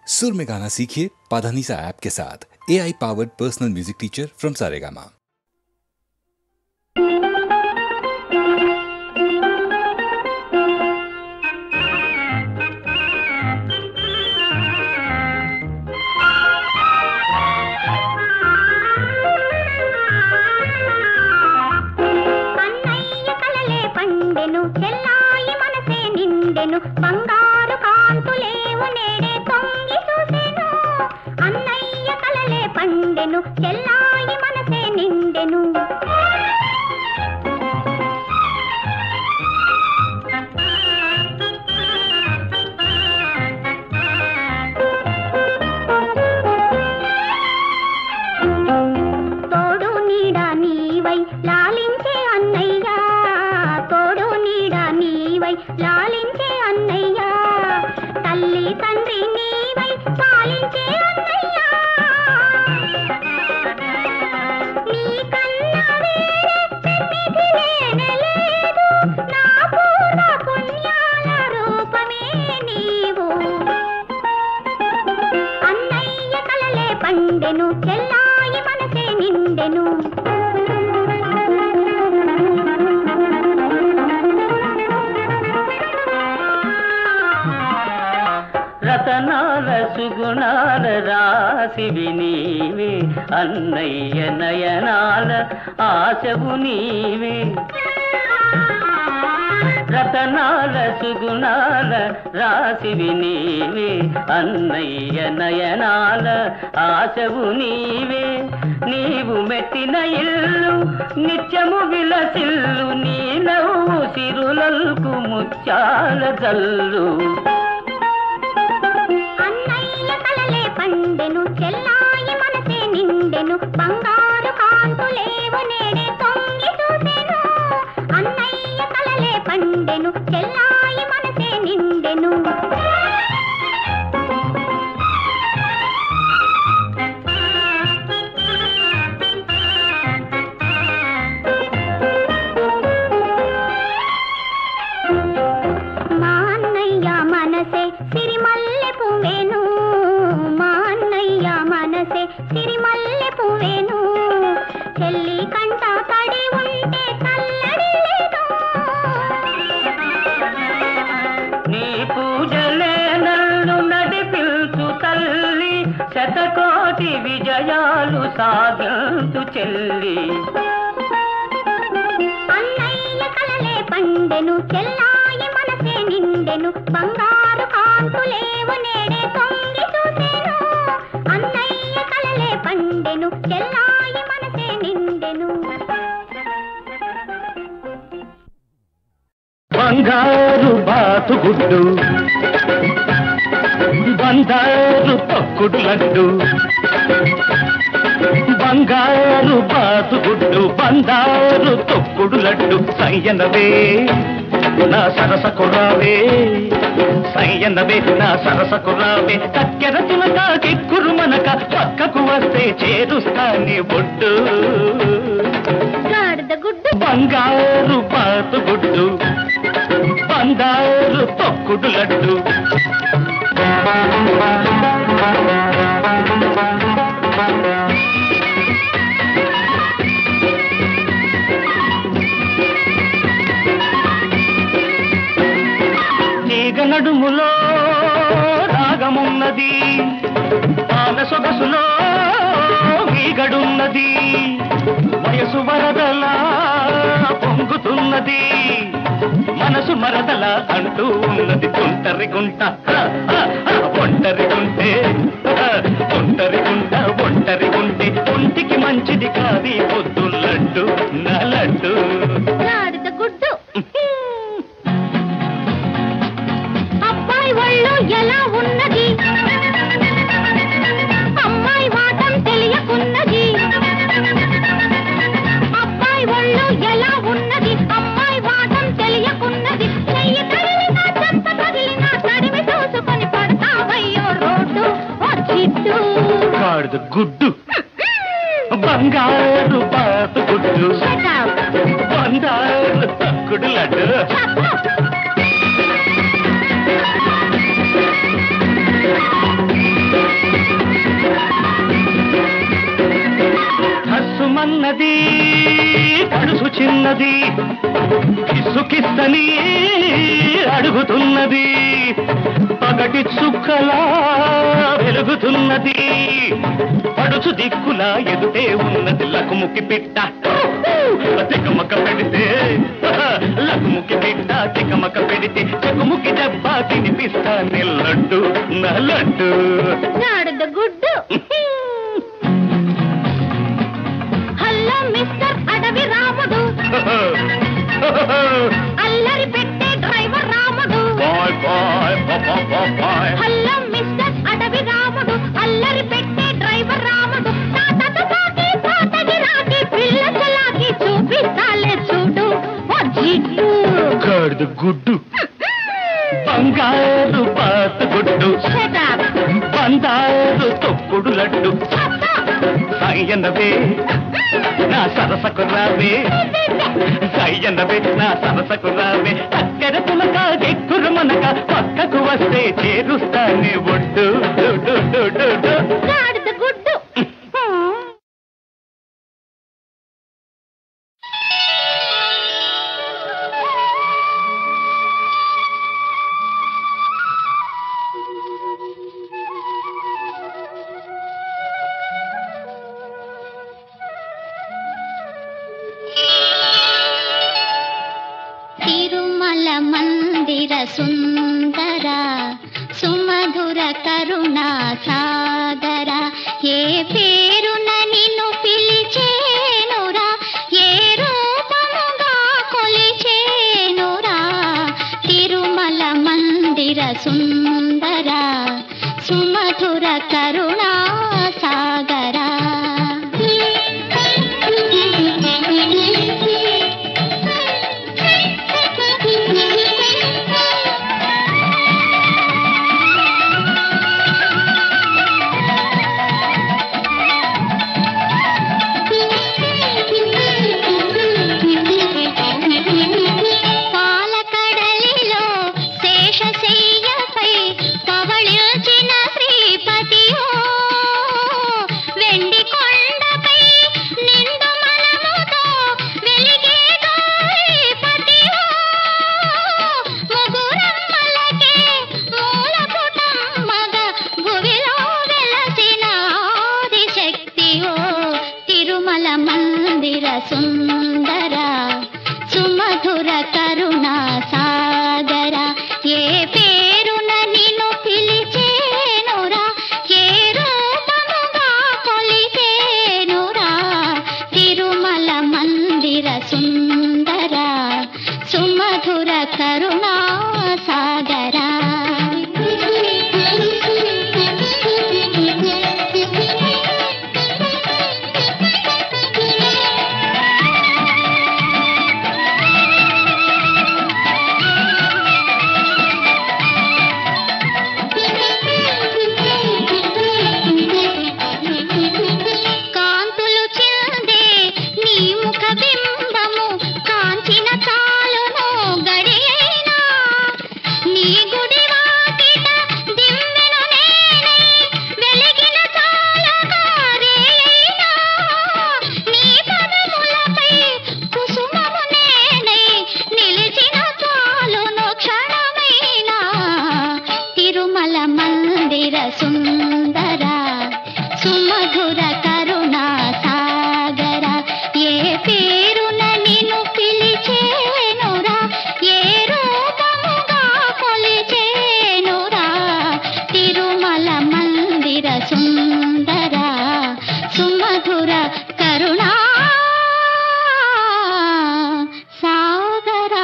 सुर में गाना सीखिए पाधानीसा ऐप के साथ। AI powered personal music teacher from Saregama. బంగారు కాంతులేవు నేడే తొంగి చూసెను అన్నయ్య కలలే పండెను చెల్లాయి మనసే నిండెను తోడు నీడా నీవై లాలించే అన్నయ్య తోడు నీడా నీవై లాలించే అన్నయ్య తల్లి తండ్రి నీవై పాలించే అన్నయ్య నీకన్నా వేరే పెన్నిధి లేనలేదు నా పూర్వ పుణ్యాల రూపమే నీవు అన్నయ్య కలలే పండెను చెల్లాయి మనసే నిండెను రతనాల సుగుణాల రాశివి నీవే అన్నయ్య నయనాల ఆశవు నీవే రతనాల సుగుణాల రాశివి నీవే అన్నయ్య నయనాల ఆశవు నీవే నీవు మెట్టిన ఇల్లు నిత్యము విలసిల్లు నీ నవ్వు సిరులకు ముత్యాల జల్లు పండెను చెల్లాయి మనసే నిండెను బంగారు కాంతులేవు నేడే తొంగి చూసెను అన్నయ్య కలలే పండెను చెల్లాయి మనసే నిండెను మా అన్నయ్య మనసే సిరిమల్లె పువ్వేను మనసే సిరిమల్లె పువ్వేను చెల్లి కంట తడి ఉంటే కల్లడి లేదు నీ పూజలే నన్ను నడిపిల్చు తల్లి శతకోటి విజయాలు సాగించు చెల్లి అన్నయ్య కలలే పండెను చెల్లాయి మనసే నిండెను బంగారు కాంతులేవు నేడే తొంగి చూసెను అన్నయ్య కలలే పండెను చెల్లాయి మనసే నిండెను బంగారు బాతుగుడ్డు బంగారు తొక్కుడు లడ్డు బంగారు బాతుగుడ్డు బంగారు తొక్కుడు లడ్డు సయ్యనవే నా సరస కుర్రావే సయ్యనవే నా సరస కుర్రావే కక్కెర చిలక కిక్కురు మనక పక్కకు వస్తే చేరుస్తా నీ బొడ్డు గుడ్డు బంగారు బాతుగుడ్డు బంగారు తొక్కుడు లడ్డు తీగ నడుములో రాగమున్నది పాల సొగసులో వీగడున్నది వయసు వరదలా పొంగుతున్నది మనసు మరదల అంటూ ఉన్నది తుంటరి గుంట ఒంటరి గుంటే ఒంటరి గుంట ఒంటరి గుంటే ఒంటికి మంచిది కాది పొద్దు లడ్డు నా లడ్డు గుడ్డు అబ్బాయి ఒళ్ళు ఎలా ఉన్నది అమ్మాయి వాటం తెలియకున్నది అబ్బాయి ఒళ్ళు ఎలా ఉన్నది అమ్మాయి వాటం తెలియకున్నది చెయ్యి తగిలినా చెత్త తగిలినా తడిమి చూసుకొని పడతావయ్యో రోడ్డు వచ్చిట్టు కాడు గుడ్డు బంగారు బాతుగుడ్డు బంగారు తక్కుడు లడ్డు చిన్నది కిస్సుకిస్తని అడుగుతున్నది పగటి చుక్కలా వెలుగుతున్నది పడుచు దిక్కులా ఎదుటే ఉన్నది లకుముకి పిట్ట తికమక పెడితే లకుముకి పిట్ట తికమక పెడితే చెకుముకి దెబ్బ తినిపిస్తా నిల్లడ్డు నల్లడ్డు గాడిద గుడ్డు హలో మిస్టర్ అడవి రాముడు అల్లరి పెట్టే డ్రైవర్ రాముడు హలో మిస్టర్ అడవి రాముడు అల్లరి పెట్టే డ్రైవర్ రాముడు తాతగిరాకి పిల్ల చలాకి చూపిస్తాలే చూడు ఓ జిడ్డు గాడిద గుడ్డు బంగారు పాత గుడ్డు బంగారు తొక్కుడు లడ్డు సయ్యన్నవే నా సరసకు రావే సయ్యన్నవే నా సరసకు రావే అక్కర తులక ఎక్కురు మనక పక్కకు వస్తే చేరుస్తానే ఒడ్డు గాడిద గుడ్డు తిరుమల మందిర సుందర సుమధుర కరుణా సాగర ఏ పేరున నిన్ను పిలిచేనురా ఏ రూపముగా కొలిచేనురా తిరుమల మందిర సుందర సుమధుర కరుణా సాగర సుందర సుమధుర కరుణా సాగర ఏ పేరున నిన్ను పిలిచేనురా ఏ రూపముగా కొలిచేనురా తిరుమల మందిర సుందర సుమధుర కరుణా సాగర సుందర సుమధుర కరుణా సాగర ఏ పేరున నిన్ను పిలిచేనురా ఏ రూపముగా కొలిచేనురా తిరుమల మందిర సుందర సుమధుర కరుణా సాగర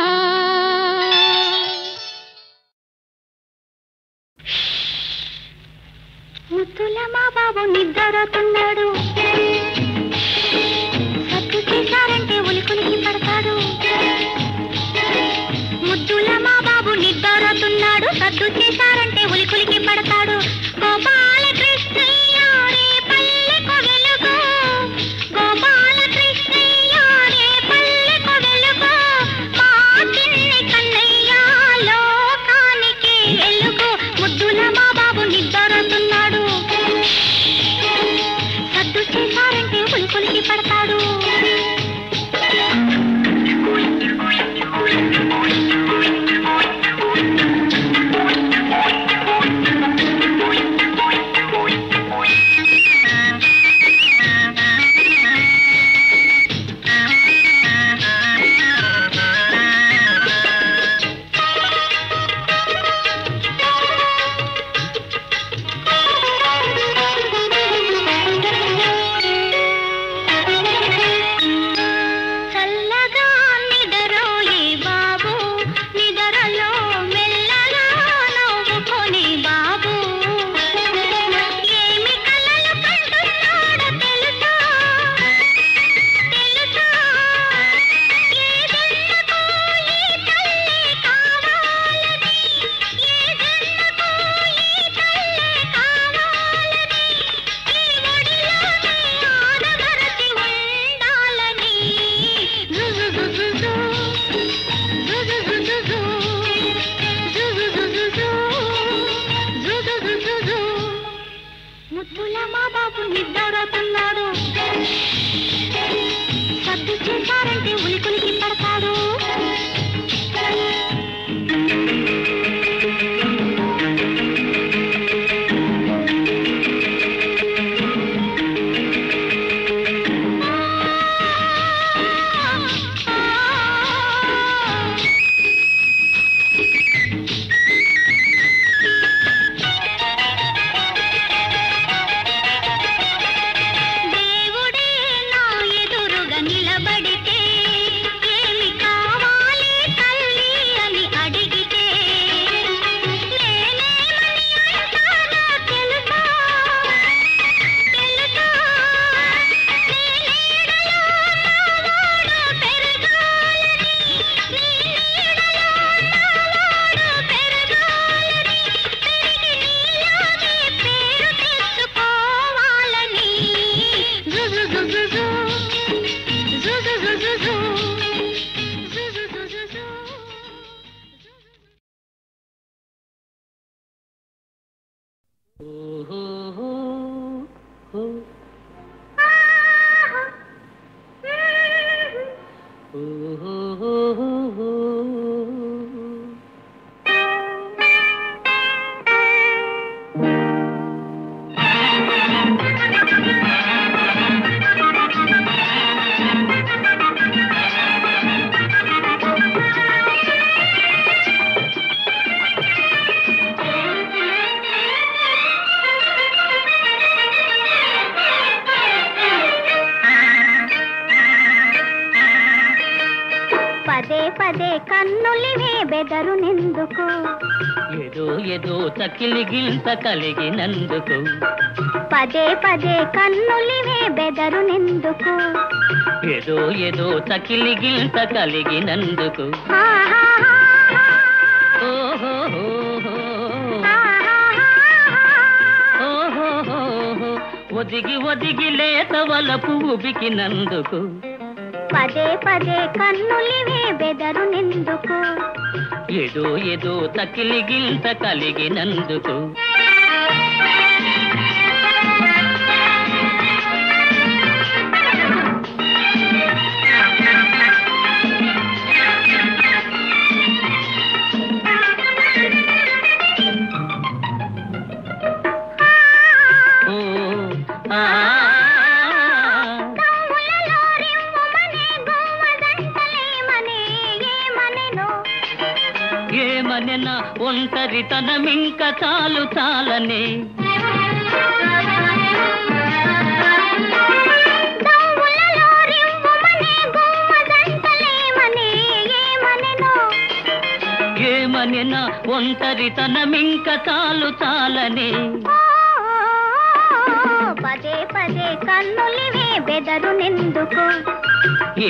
ముద్దుల మా బాబు నిద్రతున్నాడు సత్తు చేశారంటే ఉలికులికి పడతాడు ముద్దుల మా బాబు నిద్రతున్నాడు సత్తు చేశారంటే ఉలికులికి పడతాడు గోపాల కృష్ణయ్య రే పల్లెకు వెలుగు గోపాల కృష్ణయ్య రే పల్లెకు వెలుగు మా చిన్ని కన్నయ్య లోకానికి వెలుగు ముద్దుల మా బాబు నిద్రతున్నాడు సద్దు చేశారంటే ఉలికులికి పడతాడు ముద్దుల మా బాబు నిద్రపోతున్నాడు సద్దు చేశారంటే ఉలికులికి పడతాడు బెదరునెందుకు ఏదో ఏదో తకిలి గిల్త కలిగినందుకు పదే పదే కన్నులివే బెదరునెందుకు ఏదో ఏదో తకిలి గిల్త కలిగినందుకు ఓహో ఒదిగి ఒదిగి లేత వలపు ఉబికినందుకు పదే పదే కన్నులివే బెదరునెందుకు ఏదో ఏదో తకిలి గిల్త కలిగినందుకు ఏమనెనా ఒంటరితనమింక చాలు చాలనే ఏమనెనా ఒంటరితనమింక చాలు చాలనే పదే పదే కన్నులివే బెదరునెందుకు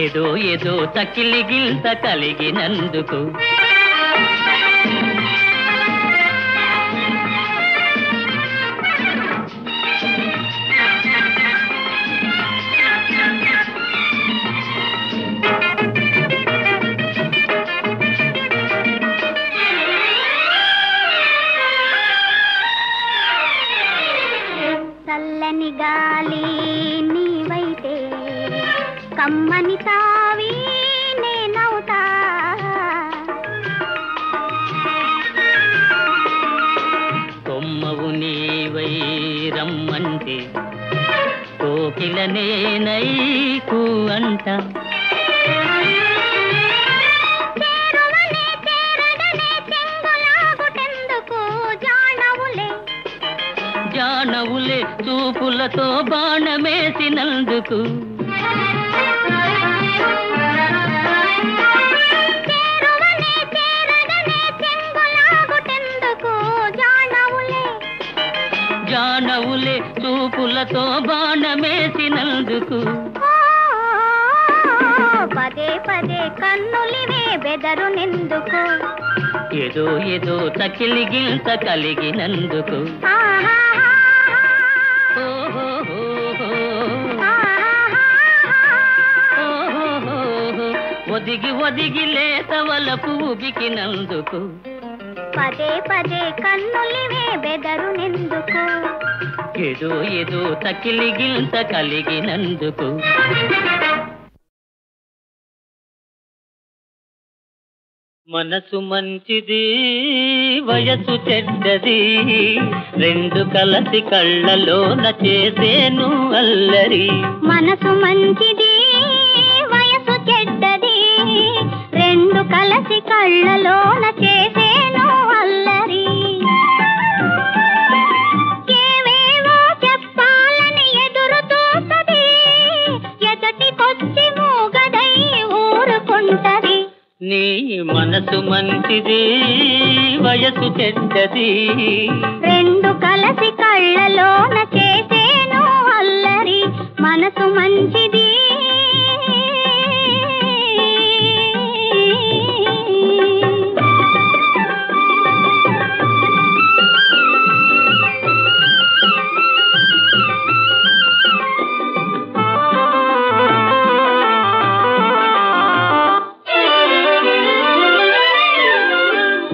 ఏదో ఏదో తకిలి గిల్త కలిగినందుకు చల్లని గాలి నీవైతే కమ్మని తావి నేనవుతా కొమ్మవు నీవై రమ్మంటే కోకిల నేనైకు అంట జానవులే చూపులతో బాణమేసినందుకు జానవులే చూపులతో బాణమేసినందుకు పదే పదే కన్నులివే బెదరునెందుకు ఏదో ఏదో తకిలి గిల్త కలిగినందుకు ఒదిగి ఒదిగి లేత వలపు ఉబికినందుకు పదే పదే కన్నులివే బెదరునెందుకు ఏదో ఏదో తకిలిగింత కలిగినందుకు. మనసు మంచిది వయసు చెడ్డది రెండు కలసి కళ్ళలోన చేసేను అల్లరి. మనసు మంచిది వయసు చెడ్డది రెండు కలసి కళ్ళలోన చేసేను అల్లరి. ఏవేవో చెప్పాలని ఎదురు చూస్తది ఎదటికొచ్చి మూగదై ఊరుకుంటది. నీ మనసు మంచిది వయసు చెడ్డది రెండు కలసి కళ్ళలోన చేసేను అల్లరి. మనసు మంచిది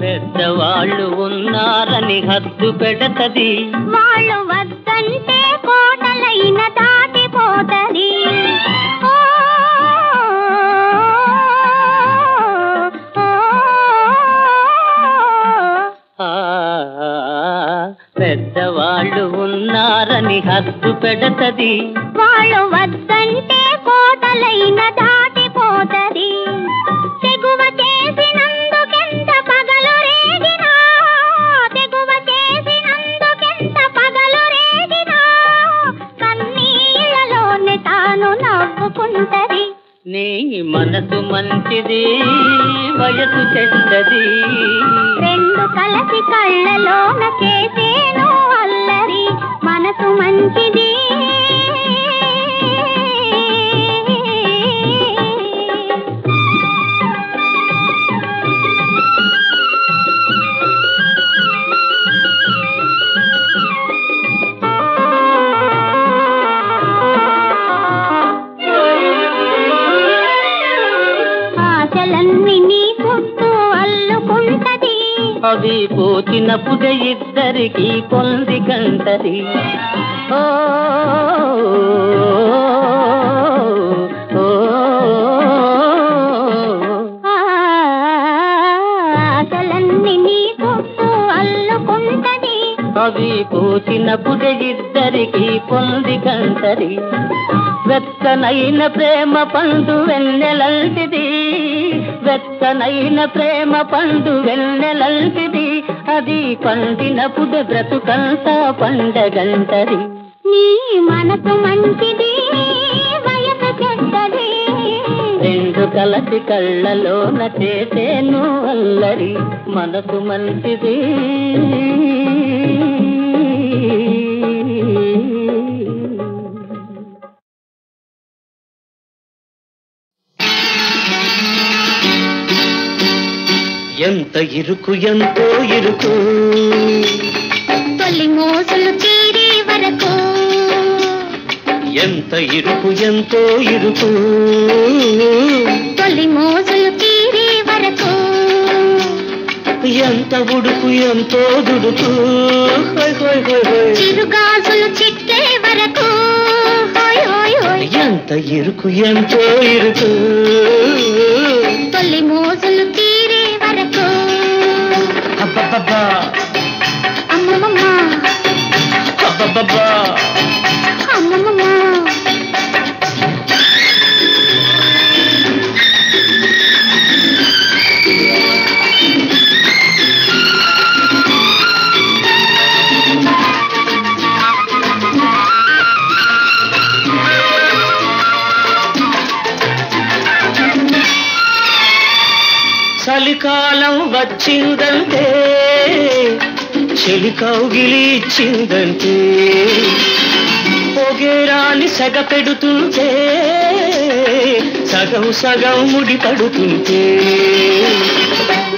పెద్దవాళ్ళు ఉన్నారని హద్దు పెడతది. వాళ్ళు వద్దంటే కోటలైన దాటిపోతది. పెద్దవాళ్ళు ఉన్నారని హద్దు పెడతది. వాళ్ళు వద్దంటే కోటలైన దాటిపోతది. తెగువ చేసినందుకెంత పగలు రేగినా తెగువ చేసినందుకెంత పగలు రేగినా కన్నీళ్ళలోనే తాను నవ్వుకుంటది. నీ మనసు మంచిది వయసు చెడ్డది రెండు కలసి కళ్ళలోన చేసేను అల్లరి. మనసు మంచిది అవి పోచినప్పుడే ఇద్దరికి పొంది కంటది. ఆశలన్నీ నీ గుట్టు అల్లుకుంటది. అవి పోచినప్పుడే ఇద్దరికి పొంది కంటది. వెచ్చనైన ప్రేమ పండు వెన్నెలంటిది వెచ్చనైన ప్రేమ పండు వెన్నెలంటిది. అది పండినప్పుడు బ్రతుకంతా పండగంటది. నీ మనసు మంచిది వయసు చెడ్డది రెండు కలసి కళ్ళలోన చేసేను అల్లరి. మనసు మంచిది ఎంత ఇరుకు ఎంతో ఇరుకు తొలి మోసులు తీరే వరకు ఎంత ఇరుకు ఎంతో ఇరుకు తొలి మోసులు తీరే వరకు ఎంత ఉడుకు ఎంతో దుడుకు చిరుగాజులు చిక్కే వరకు ఎంత ఇరుకు ఎంతో ఇరుకు తొలి మోసులు తీరే వరకు అబ్బబ్బబ్బా అమ్మమ్మ అబ్బబ్బబ్బా అమ్మమ్మ చలికాలం వచ్చిందంటే చెలి కౌగిలి ఇచ్చిందంటే పొగేరాని సగ పెడుతుంటే సగం సగం ముడి పడుతుంటే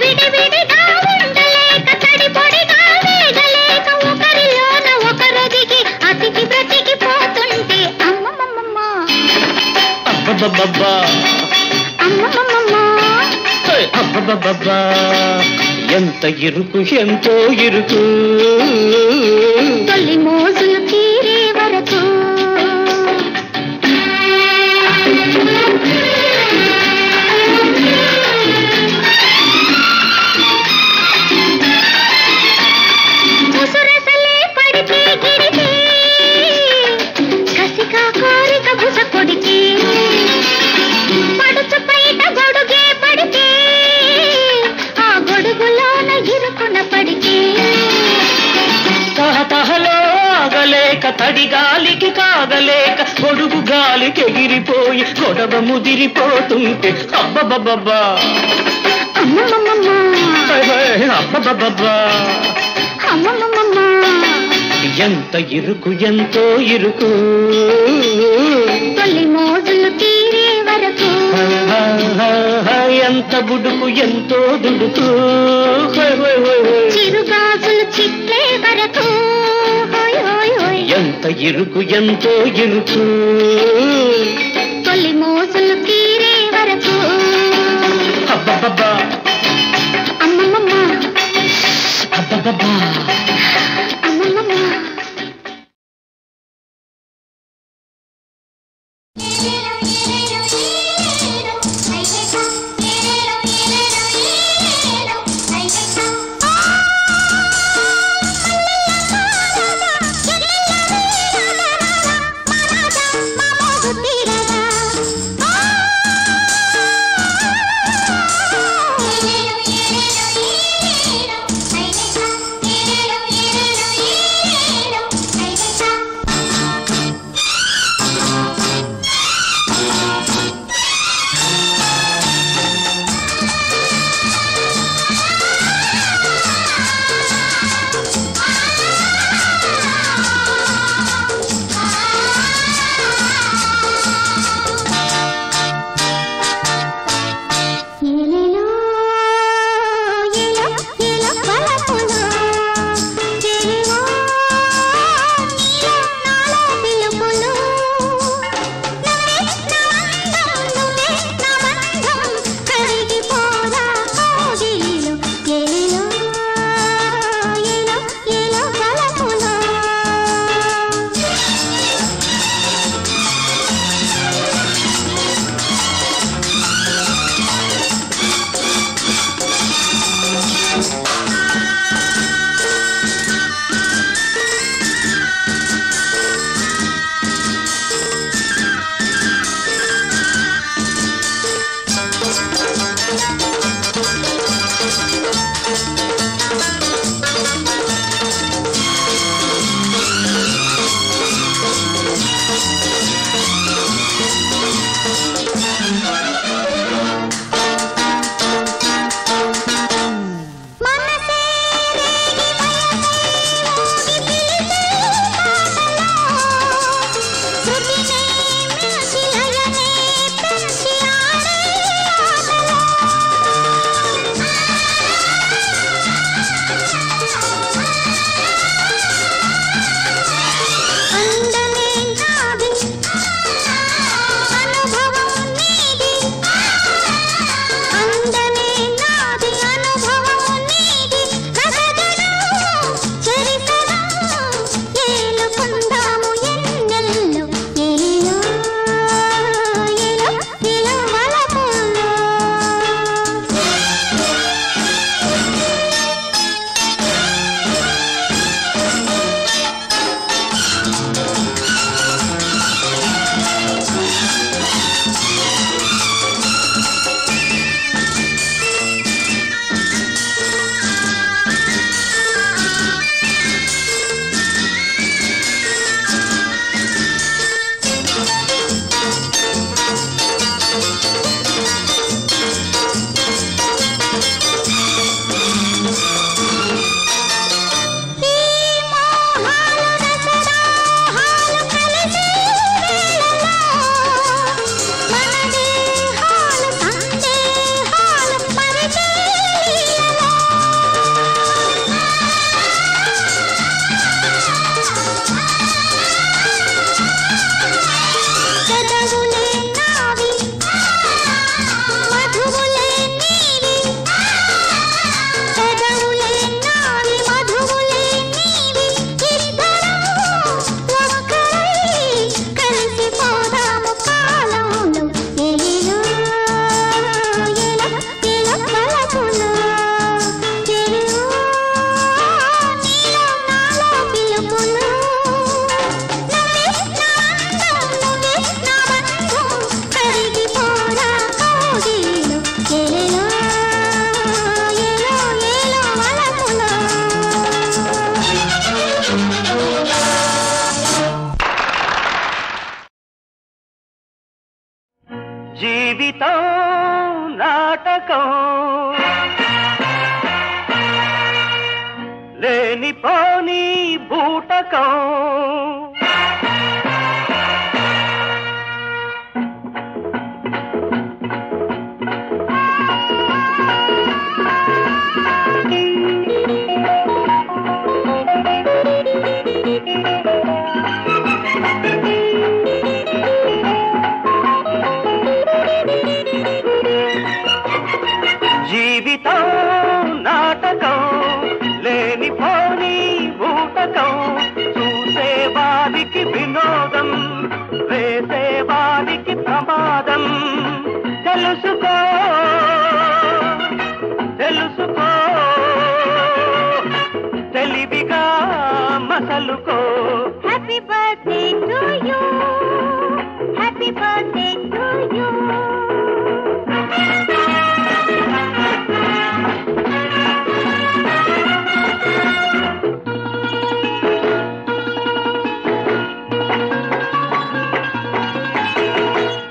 విడివిడిగా ఉండలేక తడిపొడిగా వేగలేక ఒకరిలోన ఒకరొదిగి అతికి బ్రతికి పోతుంటే అమ్మమ్మమ్మ అబ్బబ్బబ్బా అమ్మమ్మమ్మ అబ్బబ్బబ్బా ఎంత ఇరుకు ఎంతో ఇరుకు తొలి మోసులు తీరే తడి గాలికి కాగలేక గొడుగు గాలికి ఎగిరిపోయి గొడవ ముదిరిపోతుంటే అబ్బబ్బబ్బా అబ్బబ్బబ్బా ఎంత ఇరుకు ఎంతో ఇరుకు తొలి మోజులు తీరే వరకు ఎంత బుడుకు ఎంతో దుడుకు చిరుగాజులు చిట్లే వరకు ఎంత ఇరుకు ఎంతో ఇరుకు తొలి మోజులు తీరే వరకు అబ్బబ్బబ్బా అమ్మమ్మ అబ్బబ్బబ్బా అమ్మమ్మ Hey, జీవితం నాటకం లేనిపోని బూటకం జీవితం నాటకం లేనిపోని బూటకం చూసేవారికి వినోదం వేసేవారికి ప్రమాదం తెలుసుకో తెలుసుకో తెలివిగా మసలుకో happy birthday to you happy birthday to you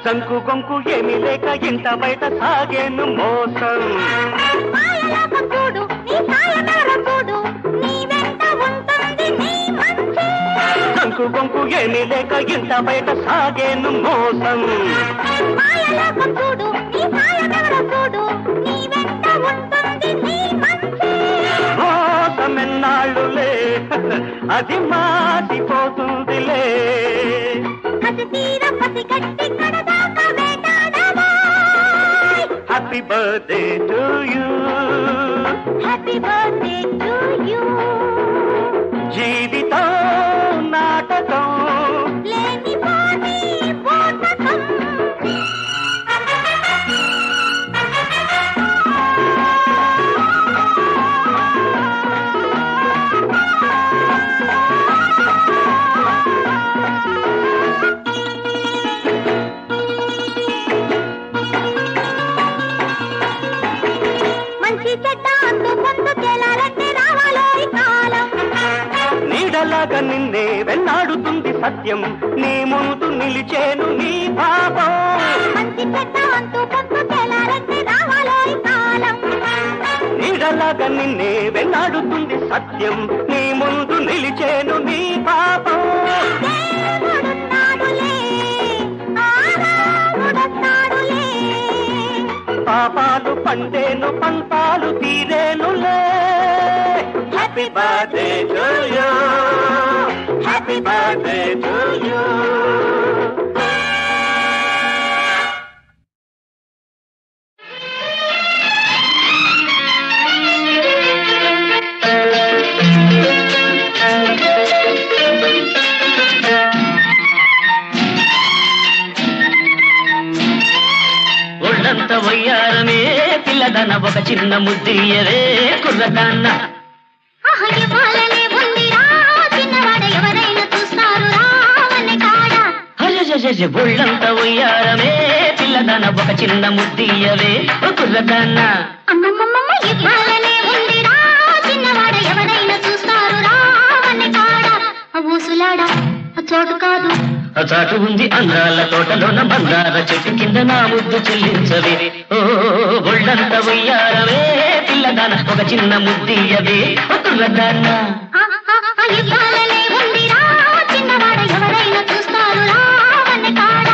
సంకు కొంకు ఏమి లేక ఇంట బయట సాగేను మోసం మాయలాగా చూడు నీ సాయమేర చూడు నీ వెంట ఉంటుంది నీ మంచి సంకు కొంకు ఏమి లేక ఇంట బయట సాగేను మోసం మాయలాగా చూడు నీ సాయమేర చూడు నీ వెంట ఉంటుంది నీ మంచి మోసమెన్నాళ్ళులే అది మాసిపోతుందిలే కసి తీర పసి గట్టి కడదాకా వేటాడవా happy birthday to you happy birthday to you జీవితం నాటకం లేనిపోని బూటకం మంచి చెడ్డ అందు పొందు తేలాలంటే రావాలో ఈ కాలం నీడలాగా నిన్నే వెన్నాడుతుంది సత్యం నీ ముందు నిలిచేను నీ పాపం మంచి చెడ్డ అందు పొందు తేలాలంటే రావాలో ఈ కాలం నీడలాగా నిన్నే వెన్నాడుతుంది సత్యం నీ ముందు నిలిచేను నీ పాపం దేవుడున్నాడులే ఆ రాముడున్నాడులే పాపాలు పండేను పంతాలు తీరేనులే happy birthday to you happy birthday to you ఒళ్ళంత వయ్యారమే పిల్లదన ఒక చిన్న ముద్దియరే కుర్రదాన్న ఇవ్వాలనే ఉందిరా చిన్నవాడ ఎవరైనా చూస్తారు రావని కాడ ఒళ్ళంత వయ్యారమే పిల్లదన ఒక చిన్న ముద్దియవే కుర్రదాన్న అమ్మమ్మమ్మ ఇవ్వాలనే ఉందిరా చిన్నవాడ ఎవరైనా చూస్తారు రావని కాడ ఊసులాడ చోటు కాదు చాటు ఉంది అందాల తోటలోన బంగార చెట్టు కింద నా ముద్దు చెల్లించవే ఓ ఒళ్ళంత వయ్యారవే పిల్లదాన ఒక చిన్న ముద్దియవే కుర్రదాన్న ఇవ్వాలనే ఉందిరా చిన్నవాడ ఎవరైనా చూస్తారు రావని కాడ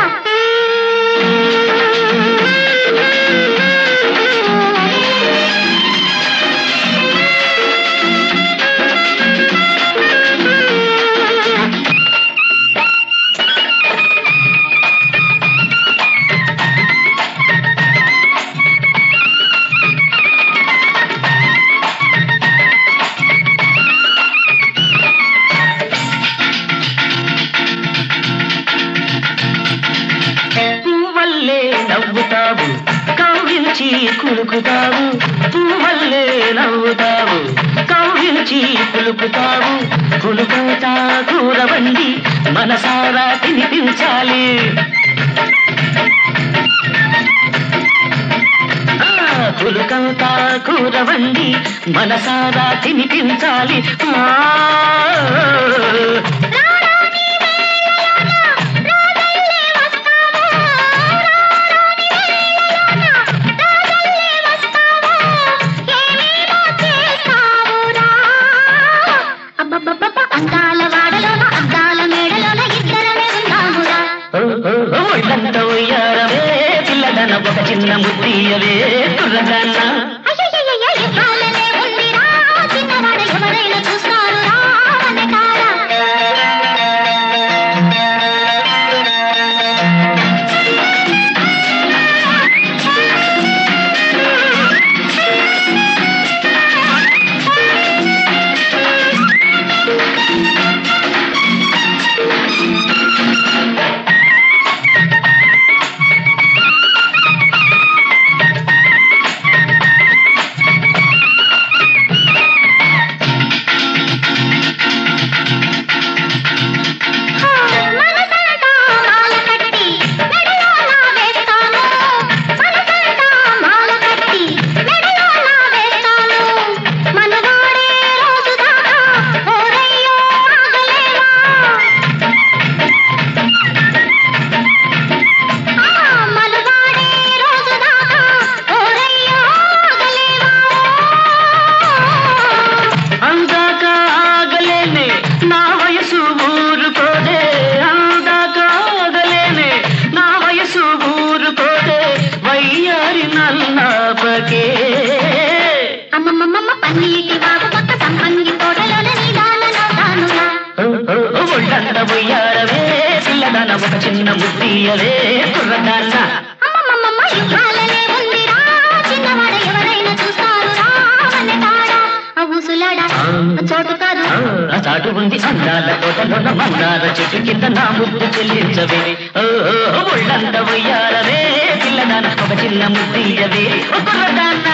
నవ్వుతావు కవ్వించి కులుకుతావు పువ్వల్లే నవ్వుతావు కవ్వించి కులుకుతావు కులుకుతా కూరవండి మనసారా తినిపించాలి కులుకంతా కూరవండి మనసారా తినిపించాలి చిన్న ముద్దీయవే కుర్రదాన్న అయ్యయ్యయ్య యుగాలనే ఉందిరా చిన్నవాడ ఎవరైనా చూస్తారు రా వెనకాల ఒక చిన్న ముద్దీయవే కుర్రదాన్న అమ్మమ్మమ్మ యుగాలనే ఉందిరా చిన్నవాడ ఎవరైనా చూస్తారు రా వెనకాల ఊసులాడా చోటు కాదు ఆ చాటు ఉంది అందాల తోటలోన మందార చెట్టు కింద నా ముద్దు చెల్లించవే ఒళ్ళంత ఉయ్యాలవే పిల్లదాన ఒక చిన్న ముద్దీయవే కుర్రదాన్న